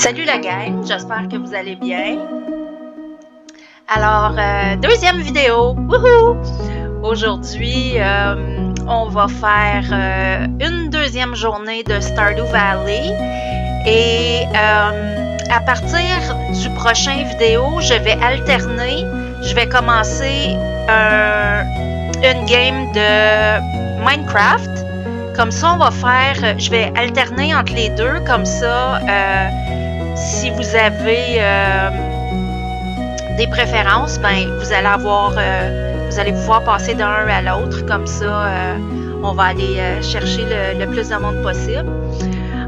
Salut la gang, j'espère que vous allez bien. Alors, deuxième vidéo, wouhou! Aujourd'hui, on va faire une deuxième journée de Stardew Valley et à partir du prochain vidéo, je vais alterner, je vais commencer une game de Minecraft. Comme ça, on va faire, je vais alterner entre les deux, comme ça, si vous avez des préférences, ben vous allez avoir, vous allez pouvoir passer d'un à l'autre, comme ça, on va aller chercher le plus de monde possible.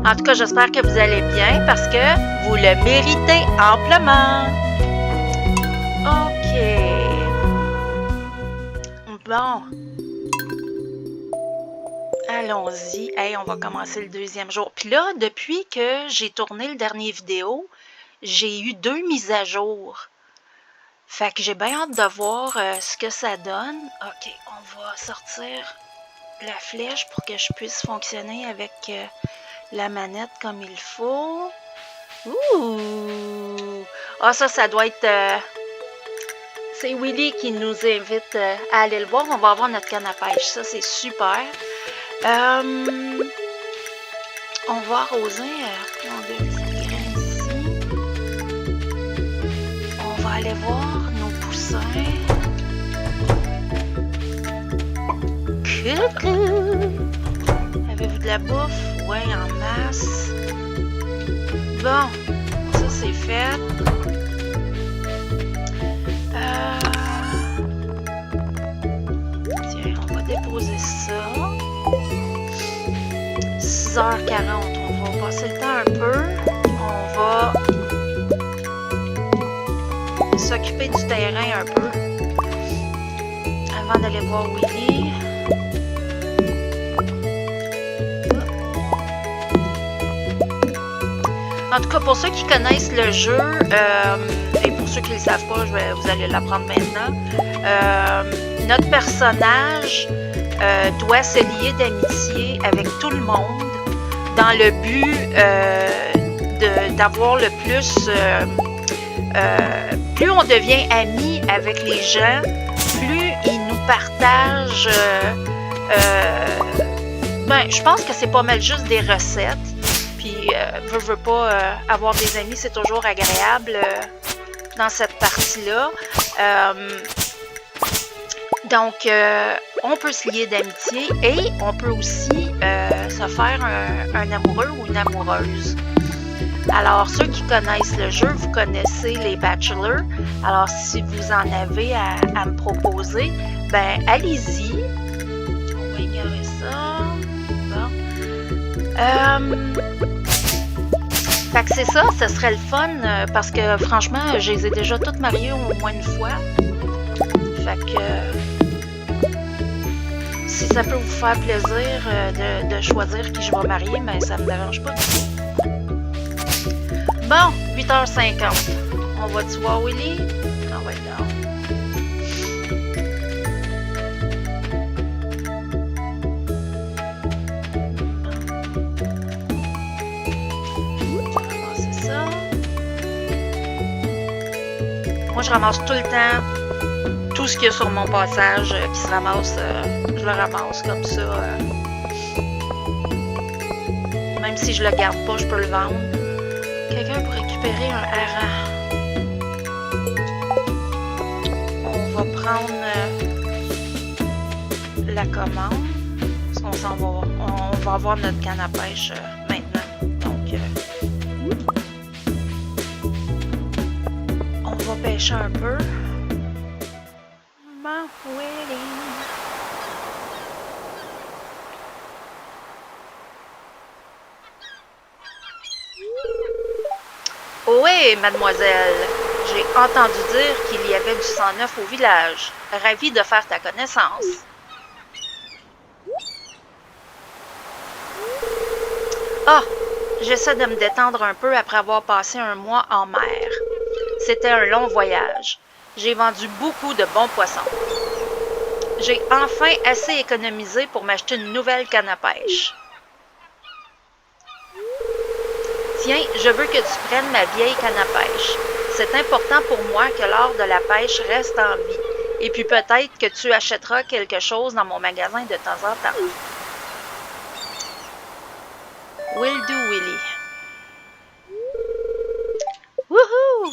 En tout cas, j'espère que vous allez bien parce que vous le méritez amplement. Ok. Bon. Allons-y. Hey, on va commencer le deuxième jour. Puis là, depuis que j'ai tourné le dernier vidéo, j'ai eu 2 mises à jour. Fait que j'ai bien hâte de voir ce que ça donne. Ok, on va sortir la flèche pour que je puisse fonctionner avec la manette comme il faut. Ouh! Ah, ça doit être... c'est Willy qui nous invite à aller le voir. On va avoir notre canne à pêche. Ça, c'est super. On va arroser cette graine ici. On va aller voir nos poussins. Coucou! Avez-vous de la bouffe? Ouais, en masse. Bon, ça c'est fait. Tiens, on va déposer ça. 6h40, on va passer le temps un peu. On va s'occuper du terrain un peu avant d'aller voir Willy. En tout cas, pour ceux qui connaissent le jeu, et pour ceux qui ne le savent pas, vous allez l'apprendre maintenant, notre personnage doit se lier d'amitié avec tout le monde dans le but d'avoir le plus... plus on devient amis avec les gens, plus ils nous partagent... ben, je pense que c'est pas mal juste des recettes. Puis, veux pas, avoir des amis, c'est toujours agréable dans cette partie-là. Donc, on peut se lier d'amitié et on peut aussi se faire un amoureux ou une amoureuse. Alors, ceux qui connaissent le jeu, vous connaissez les Bachelors. Alors, si vous en avez à me proposer, ben allez-y. On va ignorer ça. Bon. Fait que c'est ça, ce serait le fun parce que franchement, je les ai déjà toutes mariées au moins une fois. Fait que si ça peut vous faire plaisir de choisir qui je vais marier, ben ça me dérange pas. Bon, 8h50. On va-tu voir Willy? On va être là. Moi, je ramasse tout le temps tout ce qu'il y a sur mon passage qui se ramasse. Je le ramasse comme ça. Même si je le garde pas, je peux le vendre. Quelqu'un pour récupérer un hareng. On va prendre la commande. Parce qu'on on va avoir notre canne à pêche maintenant. Donc, on va pêcher un peu. Bon, Willy. Oui, mademoiselle. J'ai entendu dire qu'il y avait du sang neuf au village. Ravi de faire ta connaissance. Ah, j'essaie de me détendre un peu après avoir passé un mois en mer. C'était un long voyage. J'ai vendu beaucoup de bons poissons. J'ai enfin assez économisé pour m'acheter une nouvelle canne à pêche. Tiens, je veux que tu prennes ma vieille canne à pêche. C'est important pour moi que l'art de la pêche reste en vie. Et puis peut-être que tu achèteras quelque chose dans mon magasin de temps en temps. Will do, Willy. Wouhou!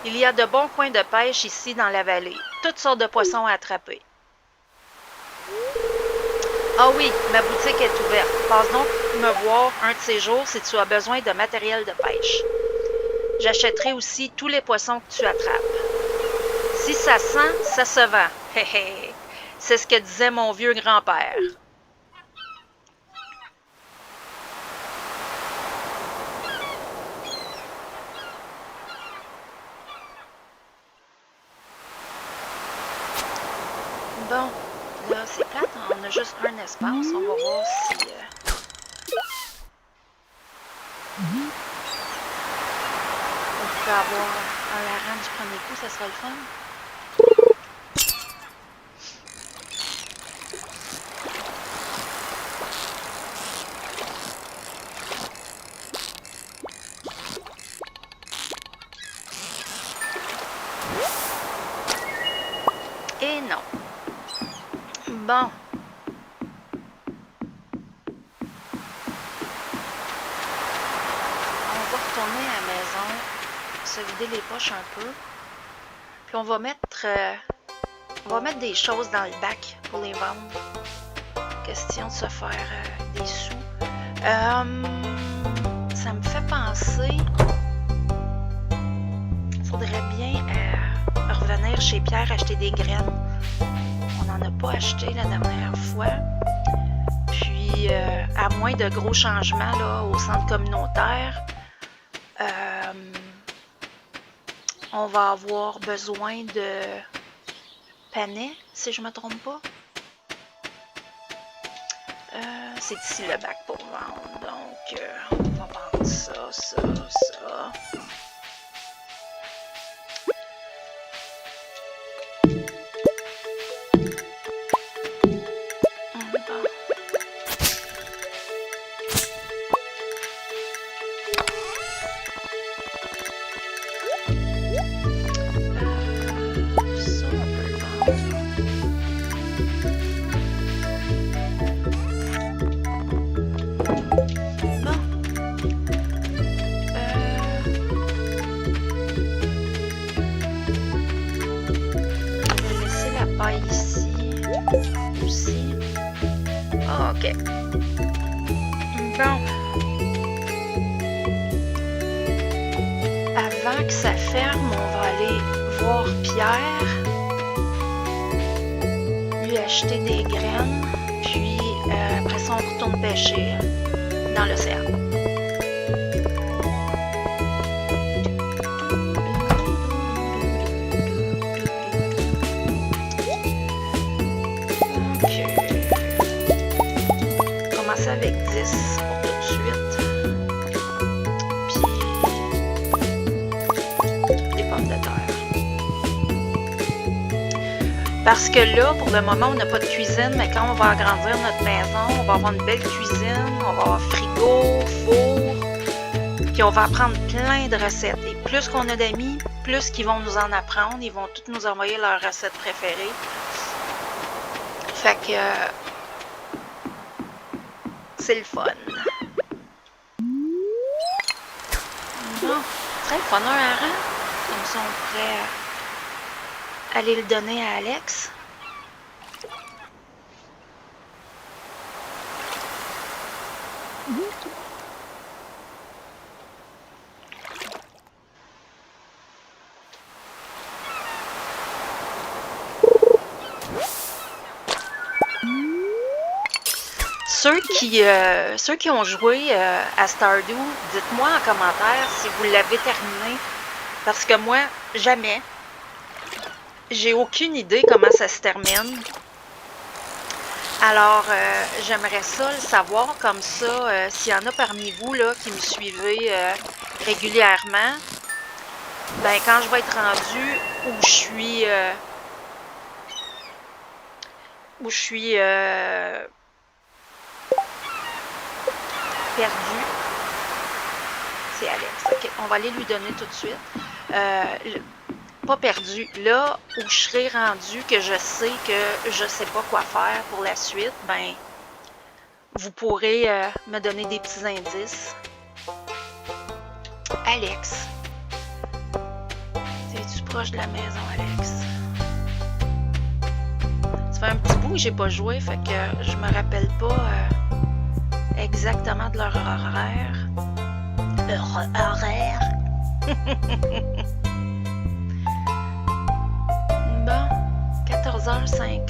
Il y a de bons coins de pêche ici dans la vallée. Toutes sortes de poissons à attraper. Ah oui, ma boutique est ouverte. Passe donc me voir un de ces jours si tu as besoin de matériel de pêche. J'achèterai aussi tous les poissons que tu attrapes. Si ça sent, ça se vend. Hé hé. C'est ce que disait mon vieux grand-père. Bon, là, c'est plate. On a juste un espace. On va voir si... on peut avoir un hareng du premier coup, ça sera le fun. Et non. Bon. On va retourner à la maison, se vider les poches un peu. Puis on va mettre des choses dans le bac pour les vendre. Question de se faire des sous. Ça me fait penser... faudrait bien revenir chez Pierre acheter des graines. On n'en a pas acheté la dernière fois. Puis, à moins de gros changements là, au centre communautaire, on va avoir besoin de panais, si je ne me trompe pas. C'est ici le bac pour vendre. Donc, on va vendre ça, ça, ça. OK. Bon. Avant que ça ferme, on va aller voir Pierre. Lui acheter des graines. Puis après ça, on retourne pêcher dans l'océan. Avec 10 pour tout de suite. Puis des pommes de terre. Parce que là, pour le moment, on n'a pas de cuisine, mais quand on va agrandir notre maison, on va avoir une belle cuisine, on va avoir frigo, four, puis on va apprendre plein de recettes. Et plus qu'on a d'amis, plus qu'ils vont nous en apprendre. Ils vont tous nous envoyer leurs recettes préférées. Fait que... c'est le fun. Bon, très le fun, un hareng. Comme ça, on pourrait aller le donner à Alex. Ceux qui ont joué à Stardew, dites-moi en commentaire si vous l'avez terminé. Parce que moi, jamais. J'ai aucune idée comment ça se termine. Alors, j'aimerais ça le savoir comme ça. S'il y en a parmi vous là, qui me suivez régulièrement, ben quand je vais être rendue où je suis perdu. C'est Alex. OK, on va aller lui donner tout de suite. Pas perdu. Là où je serai rendu que je sais que je sais pas quoi faire pour la suite, ben, vous pourrez me donner des petits indices. Alex. Es-tu proche de la maison, Alex? Ça fait un petit bout que j'ai pas joué, fait que je me rappelle pas exactement de leur horaire. Leur horaire? Bon, 14h50.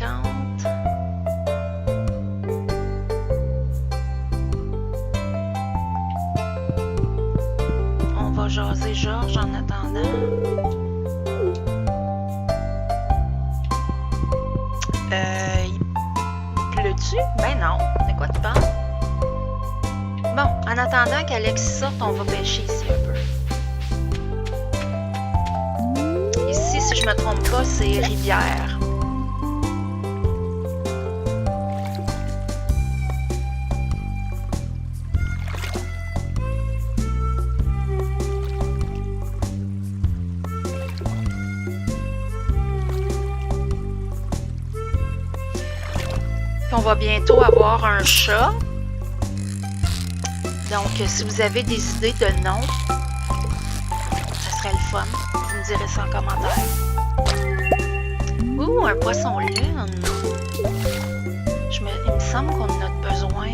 On va jaser Georges en attendant. Il pleut-tu? Ben non. De quoi tu parles? Bon, en attendant qu'Alex sorte, on va pêcher ici un peu. Ici, si je me trompe pas, c'est rivière. On va bientôt avoir un chat. Donc, si vous avez des idées de noms, ça serait le fun. Vous me direz ça en commentaire. Ouh, un poisson lune. Il me semble qu'on en a besoin.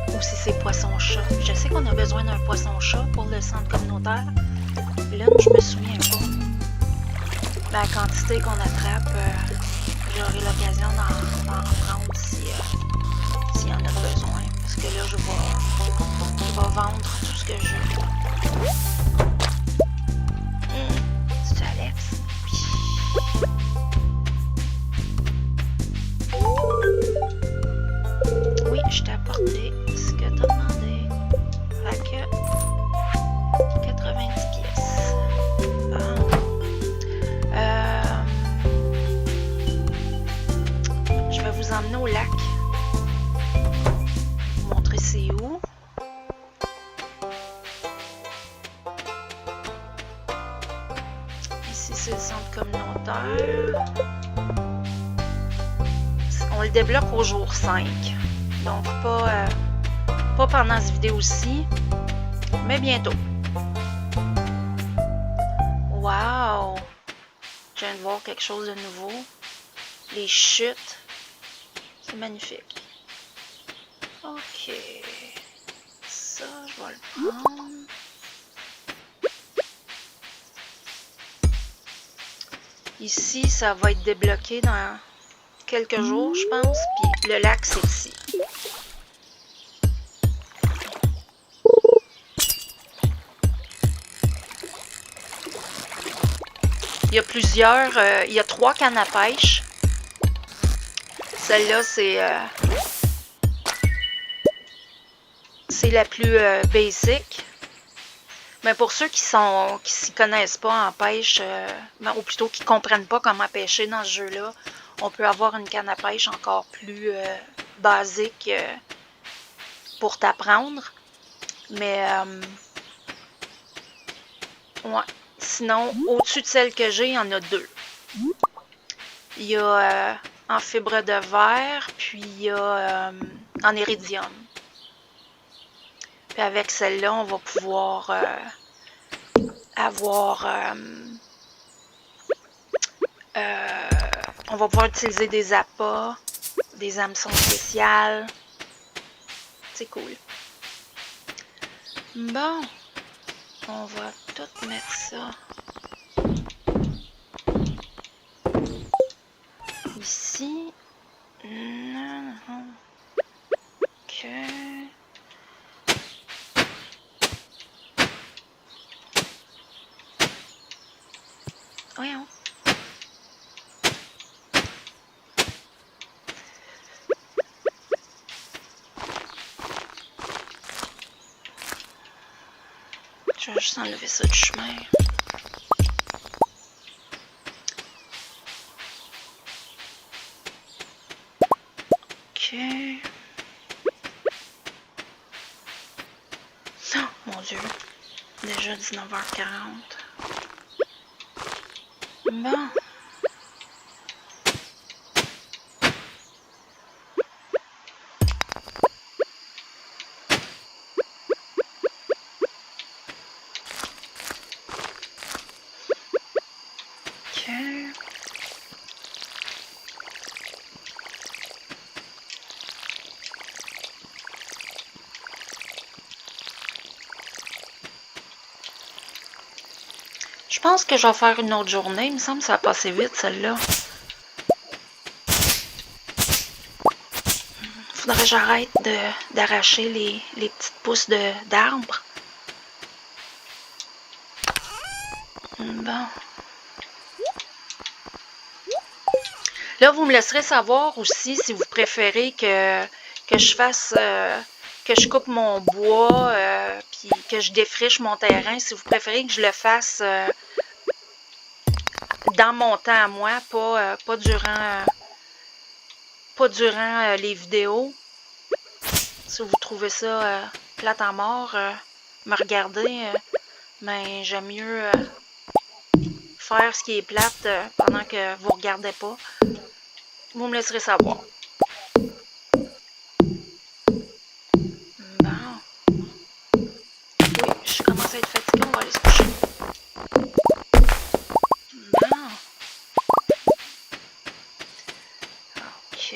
Ou si c'est poisson-chat. Je sais qu'on a besoin d'un poisson-chat pour le centre communautaire. Lune, je me souviens pas. La quantité qu'on attrape, j'aurai l'occasion d'en prendre s'il y en a besoin. Parce que là, je vais vendre tout ce que j'ai. C'est Alex? Oui, je t'ai apporté ce que t'as demandé. Fait que 90 pièces. Je vais vous emmener au lac. Vous montrer c'est où. Ici, c'est le centre communautaire. On le débloque au jour 5. Donc, pas pendant cette vidéo-ci, mais bientôt. Wow! Je viens de voir quelque chose de nouveau. Les chutes. C'est magnifique. Ok. Ça, je vais le prendre. Ici, ça va être débloqué dans quelques jours, je pense. Puis le lac, c'est ici. Il y a plusieurs... il y a 3 cannes à pêche. Celle-là, c'est la plus basic. Mais pour ceux qui s'y connaissent pas en pêche, ou plutôt qui comprennent pas comment pêcher dans ce jeu-là, on peut avoir une canne à pêche encore plus basique pour t'apprendre. Mais ouais. Sinon, au-dessus de celle que j'ai, il y en a 2. Il y a en fibre de verre, puis il y a en iridium. Puis avec celle-là, on va pouvoir on va pouvoir utiliser des appâts, des hameçons spéciales. C'est cool. Bon, on va tout mettre ça ici. Ok. Voyons. Je vais juste enlever ça du chemin. Ok. mon Dieu. Déjà 19h40. Bon. OK. Je pense que je vais faire une autre journée. Il me semble que ça va passer vite, celle-là. Faudrait que j'arrête d'arracher les petites pousses d'arbres. Bon. Là, vous me laisserez savoir aussi si vous préférez que je fasse... que je coupe mon bois, puis que je défriche mon terrain. Si vous préférez que je le fasse dans mon temps à moi, pas durant les vidéos. Si vous trouvez ça plate à mort, me regarder, mais j'aime mieux faire ce qui est plate pendant que vous regardez pas. Vous me laisserez savoir. Bon. Oui, je commence à être fatiguée, on va aller se coucher. Bon. OK.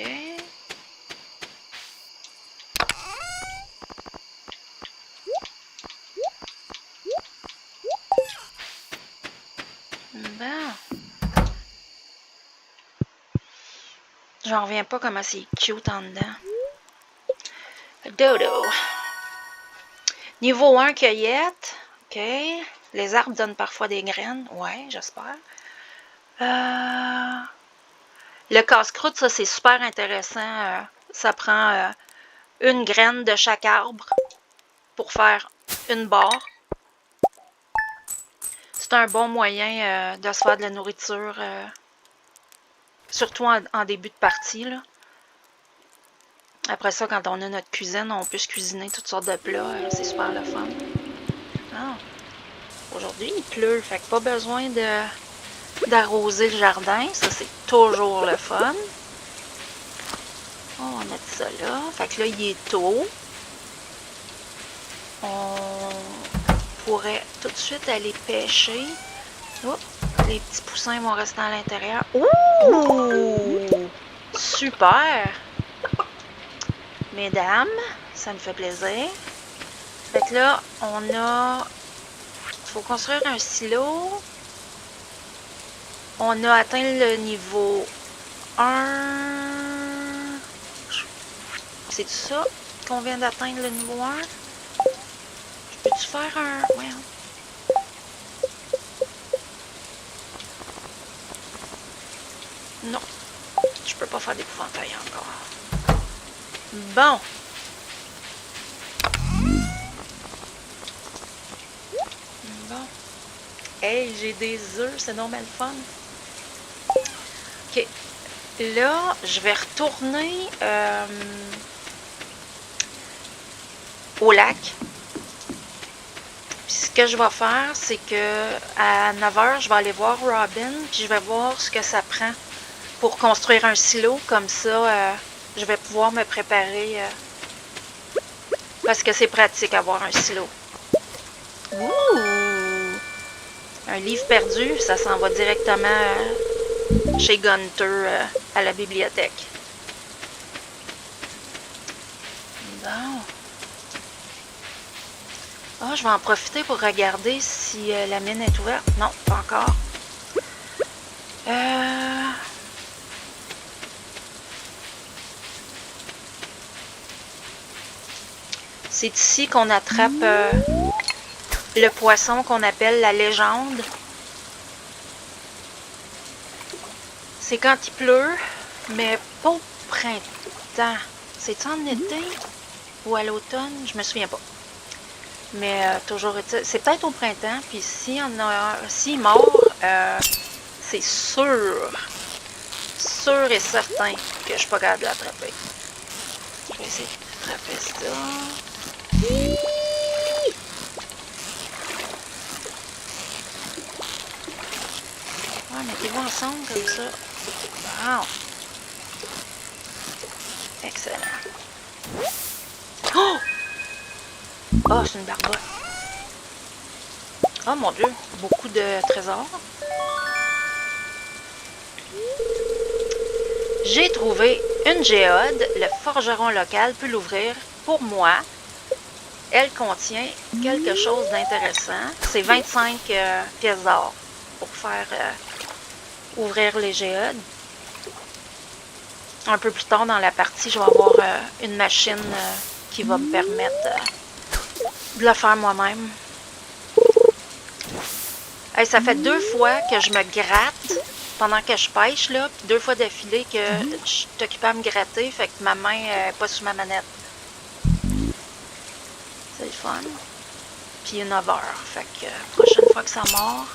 Bon. J'en reviens pas comment c'est cute en dedans. Dodo. Niveau 1, cueillette. OK. Les arbres donnent parfois des graines. Ouais, j'espère. Le casse-croûte, ça, c'est super intéressant. Ça prend une graine de chaque arbre pour faire une barre. C'est un bon moyen de se faire de la nourriture, surtout en début de partie, là. Après ça, quand on a notre cuisine, on peut se cuisiner toutes sortes de plats. C'est super le fun. Ah. Aujourd'hui, il pleut, fait que pas besoin d'arroser le jardin. Ça, c'est toujours le fun. On va mettre ça là. Fait que là, il est tôt. On pourrait tout de suite aller pêcher. Oh, les petits poussins vont rester à l'intérieur. Ouh! Super! Mesdames, ça me fait plaisir. Fait que là, on a... faut construire un silo. On a atteint le niveau 1. C'est ça qu'on vient d'atteindre le niveau 1? Je peux-tu faire un... Ouais. Non. Je peux pas faire d'épouvantail encore. Bon. Bon. Hey, j'ai des œufs, c'est normal fun. OK. Là, je vais retourner au lac. Puis ce que je vais faire, c'est que à 9h, je vais aller voir Robin, puis je vais voir ce que ça prend pour construire un silo. Comme ça, je vais pouvoir me préparer parce que c'est pratique avoir un silo. Ouh! Un livre perdu, ça s'en va directement chez Gunter à la bibliothèque. Bon. Ah, je vais en profiter pour regarder si la mine est ouverte. Non, pas encore. C'est ici qu'on attrape le poisson qu'on appelle la légende. C'est quand il pleut, mais pas au printemps. C'est-tu en été ou à l'automne? Je me souviens pas. Mais toujours, c'est peut-être au printemps. Puis s'il mord, c'est sûr et certain que je suis pas capable de l'attraper. Je vais essayer d'attraper ça. ensemble comme ça. Wow! Excellent. Oh! Oh, c'est une barbotte. Oh mon Dieu, beaucoup de trésors. J'ai trouvé une géode. Le forgeron local peut l'ouvrir pour moi. Elle contient quelque chose d'intéressant. C'est 25 pièces d'or pour faire ouvrir les géodes. Un peu plus tard dans la partie, je vais avoir une machine qui va me permettre de le faire moi-même. Hey, ça fait 2 fois que je me gratte pendant que je pêche, là, puis 2 fois d'affilée que je suis occupée à me gratter, fait que ma main n'est pas sous ma manette. C'est le fun. Puis il est 9 heures, fait que prochaine fois que ça mord,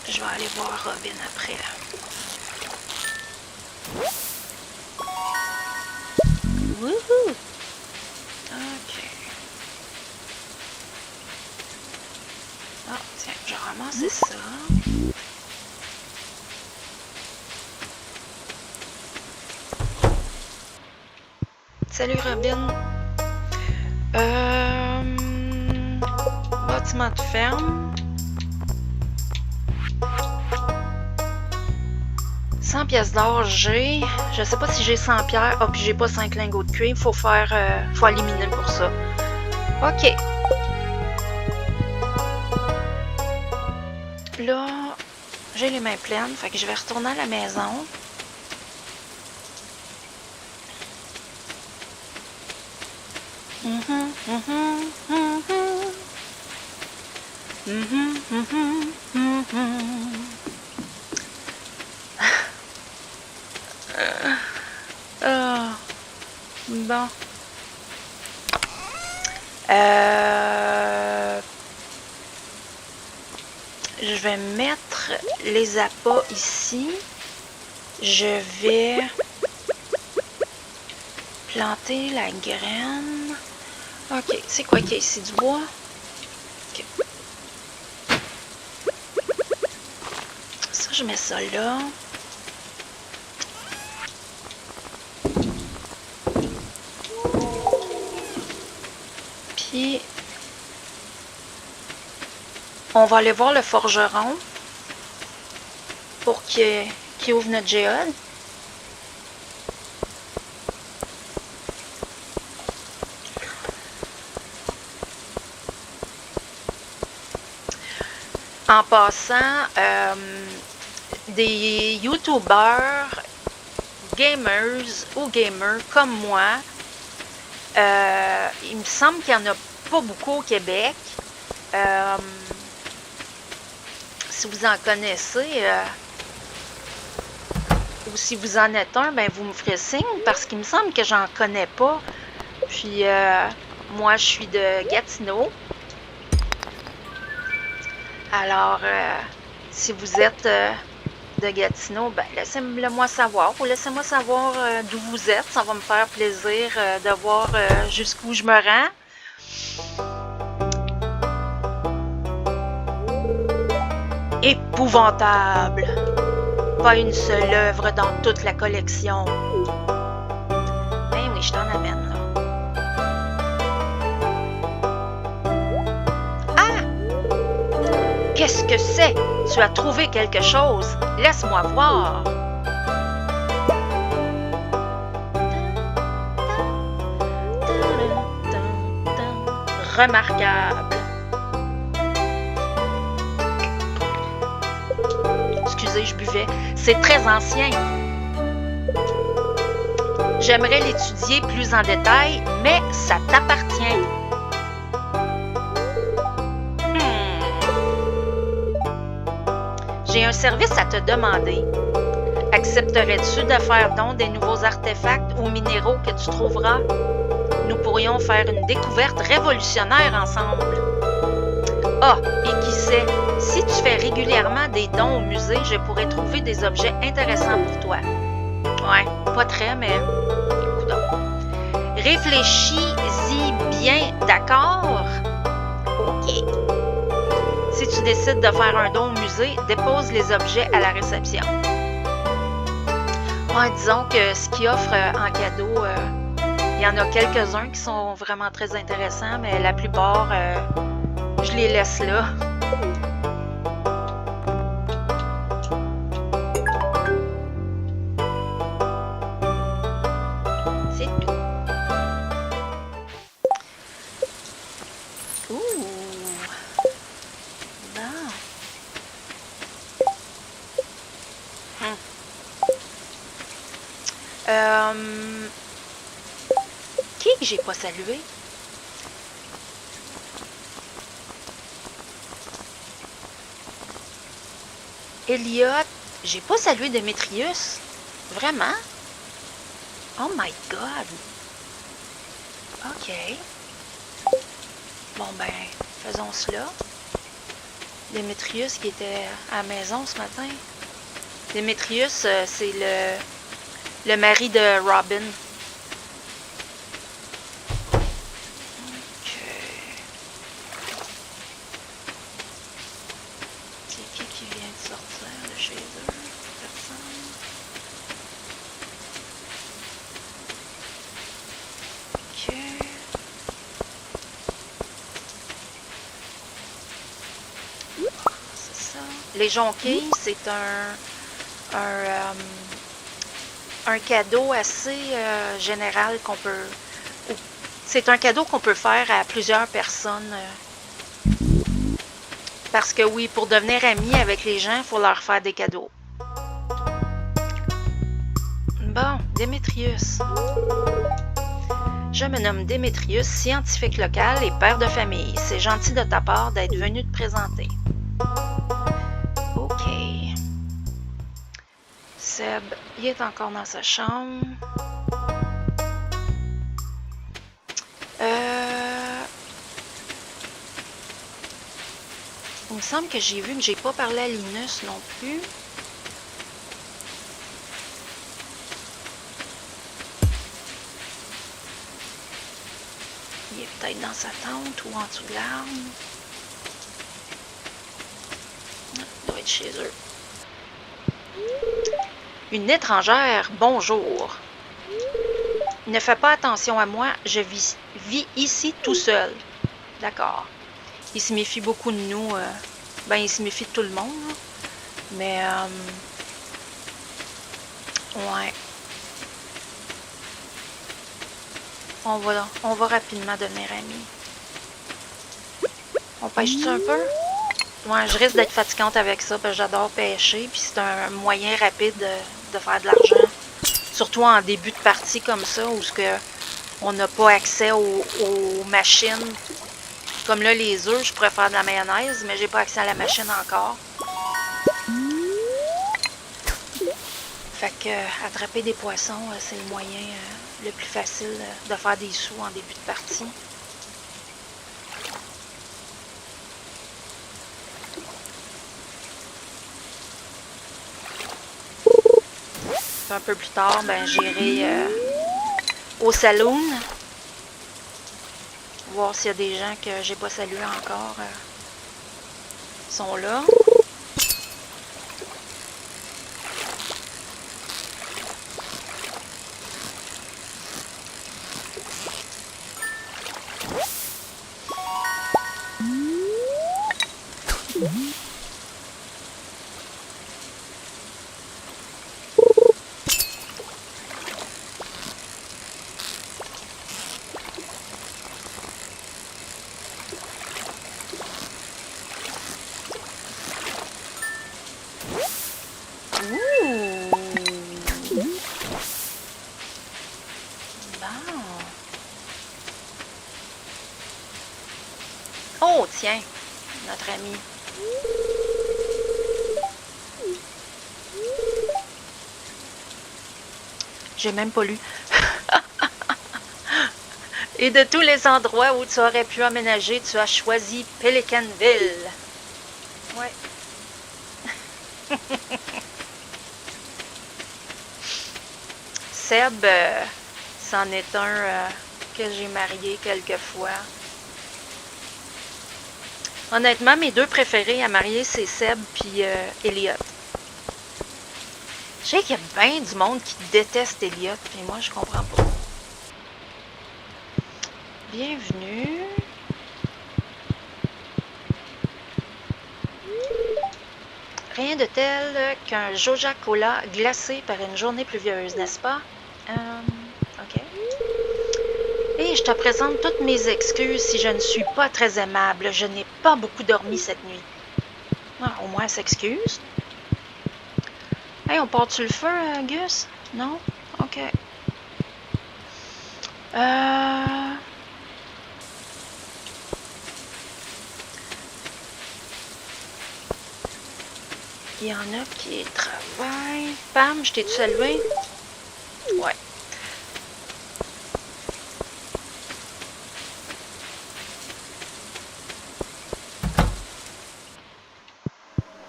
je vais aller voir Robin après. Wouhou! Ok. Ah, tiens, je vais ramasser ça. Salut Robin. Bâtiment de ferme. 100 pièces d'or, j'ai. Je sais pas si j'ai 100 pierres. Ah, puis j'ai pas 5 lingots de cuivre. Faut faire. Faut éliminer pour ça. Ok. Là, j'ai les mains pleines. Fait que je vais retourner à la maison. Bon. Je vais mettre les appâts ici. Je vais planter la graine. Ok, c'est quoi qu'il y a ici? Du bois? Ok. Ça, je mets ça là. Puis, on va aller voir le forgeron pour qu'il ouvre notre géode. En passant, des YouTubers, gamers ou gamers comme moi, il me semble qu'il n'y en a pas beaucoup au Québec. Si vous en connaissez, ou si vous en êtes un, ben vous me ferez signe parce qu'il me semble que j'en connais pas. Puis moi, je suis de Gatineau. Alors, si vous êtes de Gatineau, ben laissez-le moi savoir ou laissez-moi savoir d'où vous êtes. Ça va me faire plaisir de voir jusqu'où je me rends. Épouvantable! Pas une seule œuvre dans toute la collection. Ben oui, je t'en amène, là. Ah! Qu'est-ce que c'est? Tu as trouvé quelque chose? Laisse-moi voir. Remarquable. Excusez, je buvais. C'est très ancien. J'aimerais l'étudier plus en détail, mais ça t'appartient. J'ai un service à te demander. Accepterais-tu de faire don des nouveaux artefacts ou minéraux que tu trouveras? Nous pourrions faire une découverte révolutionnaire ensemble. Ah, et qui sait, si tu fais régulièrement des dons au musée, je pourrais trouver des objets intéressants pour toi. Ouais, pas très, mais... Coudonc. Réfléchis-y bien, d'accord? OK. Si tu décides de faire un don au musée, dépose les objets à la réception. Ouais, disons que ce qu'ils offrent en cadeau, il y en a quelques-uns qui sont vraiment très intéressants, mais la plupart, je les laisse là. C'est tout. Ouh! Bon. Qui que j'ai pas salué? Elliot. J'ai pas salué Démétrius. Vraiment? Oh my God. OK. Bon ben, faisons cela. Démétrius qui était à la maison ce matin. Démétrius, c'est le mari de Robin. OK. C'est qui vient de sortir de chez eux? Personne. OK. C'est ça. Les jonquilles, c'est un cadeau assez général qu'on peut... C'est un cadeau qu'on peut faire à plusieurs personnes. Parce que oui, pour devenir ami avec les gens, il faut leur faire des cadeaux. Bon, Démétrius. Je me nomme Démétrius, scientifique local et père de famille. C'est gentil de ta part d'être venu te présenter. OK. Seb, il est encore dans sa chambre. Il me semble que j'ai vu que j'ai pas parlé à Linus non plus. Il est peut-être dans sa tente ou en dessous de l'arbre. Il doit être chez eux. Une étrangère, bonjour. Ne fais pas attention à moi, je vis ici tout seul. D'accord. Il se méfie beaucoup de nous. Ben, il se méfie de tout le monde. Là. Mais, ouais. On va rapidement devenir amis. On pêche-tu un peu? Ouais, je risque d'être fatigante avec ça parce que j'adore pêcher. Puis c'est un moyen rapide de faire de l'argent. Surtout en début de partie comme ça, où on n'a pas accès aux machines. Comme là, les œufs, je pourrais faire de la mayonnaise, mais j'ai pas accès à la machine encore. Fait que attraper des poissons, c'est le moyen le plus facile de faire des sous en début de partie. Puis un peu plus tard, ben j'irai au saloon. Voir s'il y a des gens que j'ai pas salués encore sont là. Oh, tiens, notre ami. J'ai même pas lu. Et de tous les endroits où tu aurais pu aménager, tu as choisi Pelicanville. Ouais. Seb, c'en est un que j'ai marié quelques fois. Honnêtement, mes deux préférés à marier, c'est Seb puis Elliot. Je sais qu'il y a bien du monde qui déteste Elliot, puis moi, je comprends pas. Bienvenue. Rien de tel qu'un Joja Cola glacé par une journée pluvieuse, n'est-ce pas? OK. Et je te présente toutes mes excuses si je ne suis pas très aimable. Je n'ai pas beaucoup dormi cette nuit. Ah, au moins, elle s'excuse. Hey, on part-tu le feu, Gus? Non? OK. Il y en a qui travaillent. Pam, je t'ai-tu salué? Ouais.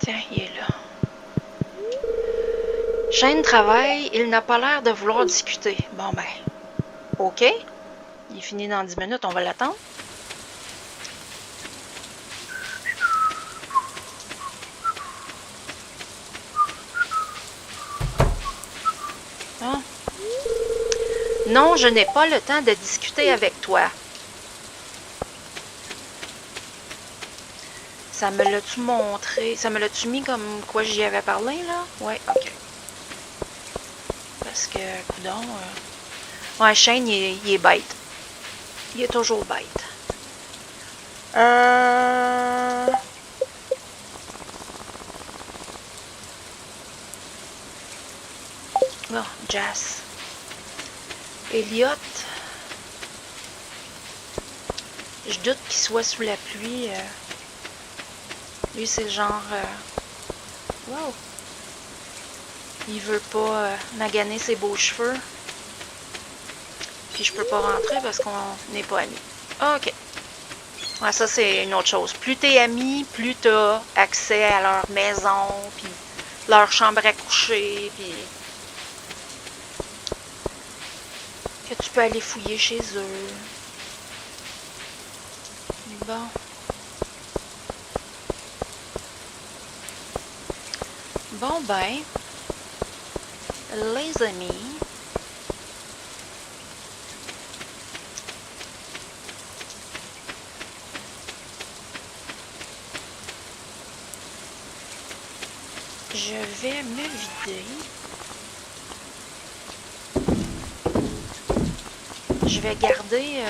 Tiens, il est là. Shane travaille, il n'a pas l'air de vouloir discuter. Bon ben, OK. Il est fini dans 10 minutes, on va l'attendre. Ah. Non, je n'ai pas le temps de discuter avec toi. Ça me l'a-tu montré? Ça me l'a-tu mis comme quoi j'y avais parlé, là? Ouais, OK. Parce que, coudonc... Ouais, Shane, il est bête. Il est toujours bête. Bon, Jazz. Elliot. Je doute qu'il soit sous la pluie. Lui, c'est le genre... Wow! Il veut pas maganer ses beaux cheveux. Puis je peux pas rentrer parce qu'on n'est pas amis. OK. Ouais, ça, c'est une autre chose. Plus t'es amis, plus t'as accès à leur maison, puis leur chambre à coucher, puis que tu peux aller fouiller chez eux. Bon. Bon ben, les amis, je vais me vider. Je vais garder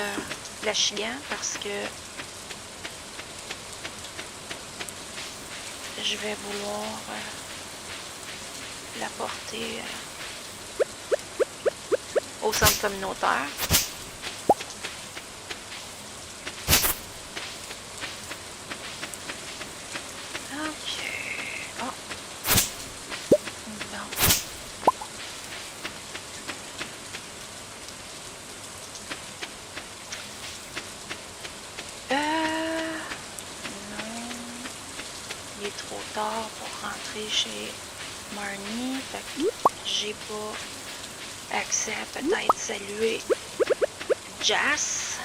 l'achigan parce que je vais vouloir l'apporter au centre communautaire. OK. Oh. Bon. Non. Il est trop tard pour rentrer chez Marnie. Fait que j'ai pas accès à peut-être saluer Jazz.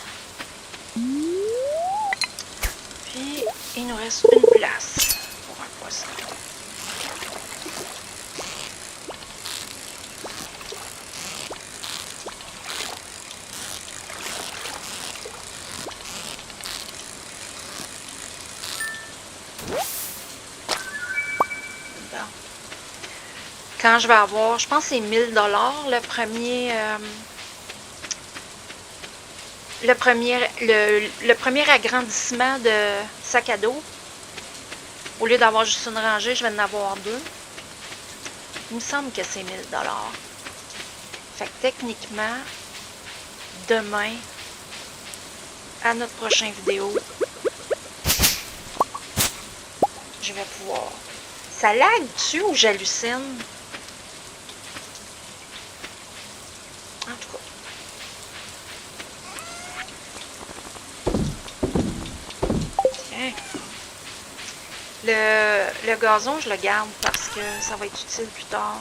Puis, il nous reste une place pour un poisson. Bon. Quand je vais avoir, je pense que c'est 1000 $ le premier agrandissement de sac à dos. Au lieu d'avoir juste une rangée, je vais en avoir deux. Il me semble que c'est 1000 $. Fait que techniquement, demain, à notre prochaine vidéo, je vais pouvoir. Ça lag-tu ou j'hallucine? En tout cas. Tiens. Le gazon, je le garde parce que ça va être utile plus tard.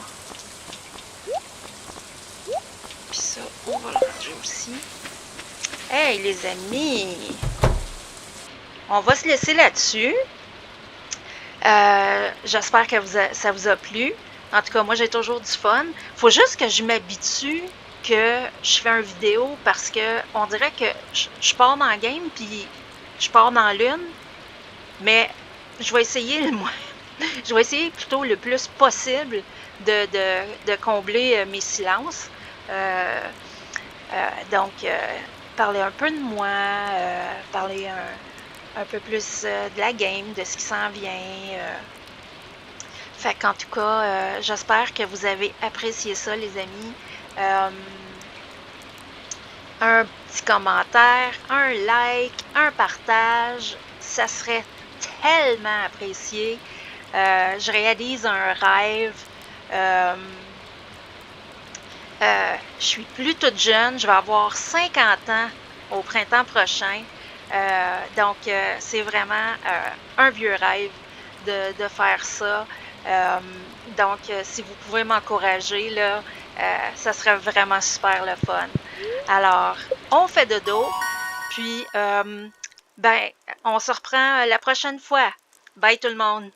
Puis ça, on va le ranger aussi. Hey les amis! on va se laisser là-dessus. J'espère que ça vous a plu. En tout cas, moi, j'ai toujours du fun. Faut juste que je m'habitue que je fais une vidéo parce que on dirait que je pars dans le game puis je pars dans l'une, mais je vais essayer je vais essayer plutôt le plus possible de combler mes silences. Donc, parler un peu de moi, parler un peu plus de la game, de ce qui s'en vient. Fait qu'en tout cas, j'espère que vous avez apprécié ça, les amis. Un petit commentaire, un like, un partage, ça serait tellement apprécié. Je réalise un rêve. Je suis plus toute jeune, je vais avoir 50 ans au printemps prochain. Donc, c'est vraiment un vieux rêve de faire ça. Donc, si vous pouvez m'encourager, là, ça serait vraiment super le fun. Alors, on fait dodo, puis, ben, on se reprend la prochaine fois. Bye tout le monde!